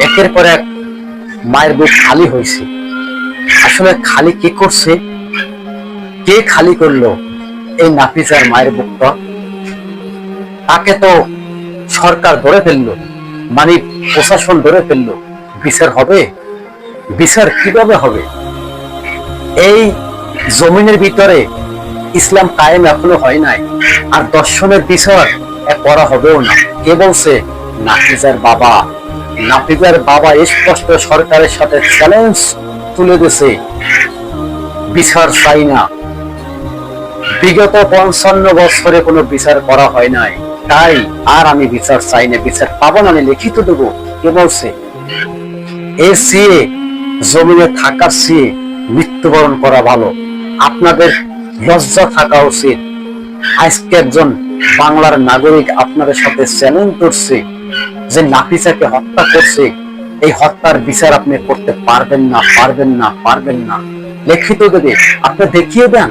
একের পর এক মায়ের বুক খালি হয়েছে। আসলে খালি কে করছে, কে খালি করলো এই নাফিসার মায়ের বুকটা? তাকে তো সরকার ধরে ফেললো, মানে প্রশাসন ধরে ফেললো। বিচার হবে? বিচার কিভাবে হবে? এই জমিনের ভিতরে ইসলাম কায়েম এখনো হয় নাই, আর দর্শনের বিচার করা হবেও না। কে বলছে? নাফিজার বাবা। নাফিজার বাবা স্পষ্ট সরকারের সাথে চ্যালেঞ্জ তুলে দিয়েছে, বিচার চাই না। বিগত 55 বছরে কোনো বিচার করা হয় নাই, তাই আর আমি বিচার চাই না, বিচার পাবো না, আমি লিখিত দেবো। কে বলছে? এর চেয়ে জমিনে থাকার চেয়ে মৃত্যুবরণ করা ভালো। আপনাদের লজ্জা থাকা উচিত। আজকে একজন বাংলার নাগরিক আপনাদের সাথে চ্যালেঞ্জ করছে যে নাফিসাকে হত্যা করছে, এই হত্যার বিচার আপনি করতে পারবেন না, পারবেন না, পারবেন না। লিখিত দেবে, আপনি দেখিয়ে দেন,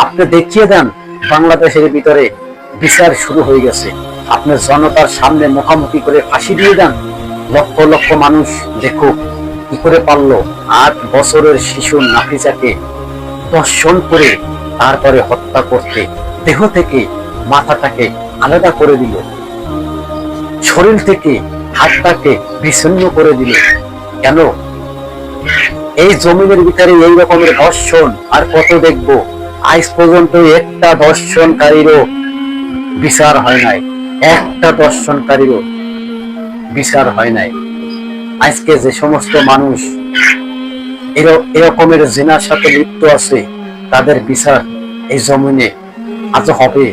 আপনি দেখিয়ে দেন বাংলাদেশের ভিতরে বিচার শুরু হয়ে গেছে। আপনি জনতার সামনে মুখামুখি করে ফাঁসি দিয়ে দেন, লক্ষ লক্ষ মানুষ দেখুক কি করে পারলো 8 বছরের শিশু নাফিসাকে ধর্ষণ করে তারপরে হত্যা করতে। দেহ থেকে মাথাটাকে আলাদা করে দিল, শরীর থেকে হাতটাকে বিচ্ছিন্ন করে দিল। কেন? এই জমিনের ভিতরে এই রকমের ধর্ষণ আর কত দেখবো? আজ পর্যন্ত একটা ধর্ষণকারীরও বিচার হয় নাই, একটা ধর্ষণকারীরও বিচার হয় নাই। আজকে যে সমস্ত মানুষ এরকমের জিনার সাথে লিপ্ত আছে, তাদের বিচার এই জমিনে আজ হবে।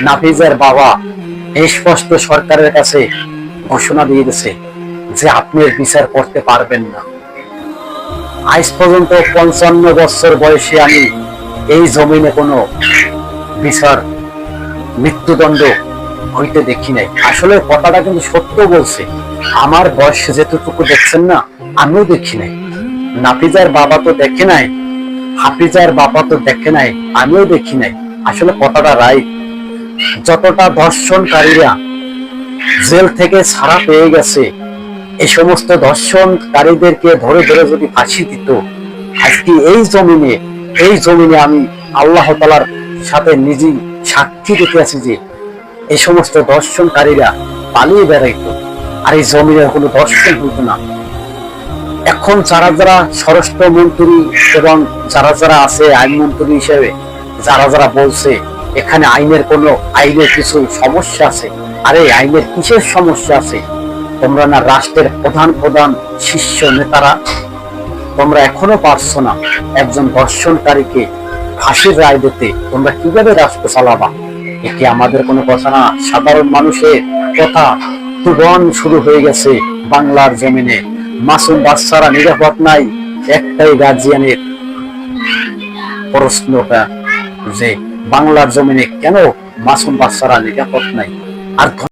নাফিজার বাবা স্পষ্ট সরকারের কাছে ঘোষণা দিয়ে দিয়েছে যে আপনি বিচার করতে পারবেন না। আজ পর্যন্ত 55 বছর বয়সে আমি এই জমিনে কোনো বিচার, মৃত্যুদণ্ড হইতে দেখি নাই। আসলে কথাটা কিন্তু সত্য বলছে। আমার বয়স যেটুকু দেখছেন না, আমিও দেখি নাই। নাফিজার বাবা তো দেখে নাই, হাফিজার বাবা তো দেখে নাই, আমিও দেখি নাই। আসলে কথাটা রাইট। যতটা ধর্ষণকারীরা জেল থেকে ছাড়া পেয়ে গেছে, এই সমস্ত ধর্ষণকারীদেরকে ধরে ধরে যদি ফাঁসি দিত, আজকে এই জমিনে আমি আল্লাহ তাআলার সাথে নিজেই সাক্ষী দিতে আছি যে এই সমস্ত ধর্ষণকারীরা পালিয়ে বেড়াইতো, আর এই জমিনে কোনো ধর্ষণ হইতো না। এখন যারা যারা স্বরাষ্ট্রমন্ত্রী এবং যারা যারা আছে আইনমন্ত্রী হিসেবে, যারা যারা বলছে এখানে আইনের কিছু সমস্যা আছে, আরে আইনের কিসের সমস্যা আছে? তোমরা না রাষ্ট্রের প্রধান শীর্ষ নেতারা, তোমরা এখনো পারছো না একজন ধর্ষণকারীকে ফাঁসির রায় দিতে? তোমরা কিভাবে রাষ্ট্র চালাবা? এটি আমাদের কোনো কথা না, সাধারণ মানুষের কথা। তুফান শুরু হয়ে গেছে বাংলার জমিনে। মাসুম বাচ্চারা নিরাপদ নাই। একটাই গার্জিয়ানের প্রশ্নটা যে বাংলার জমিনে কেন মাসুম বাচ্চারা নিরাপদ নাই? আর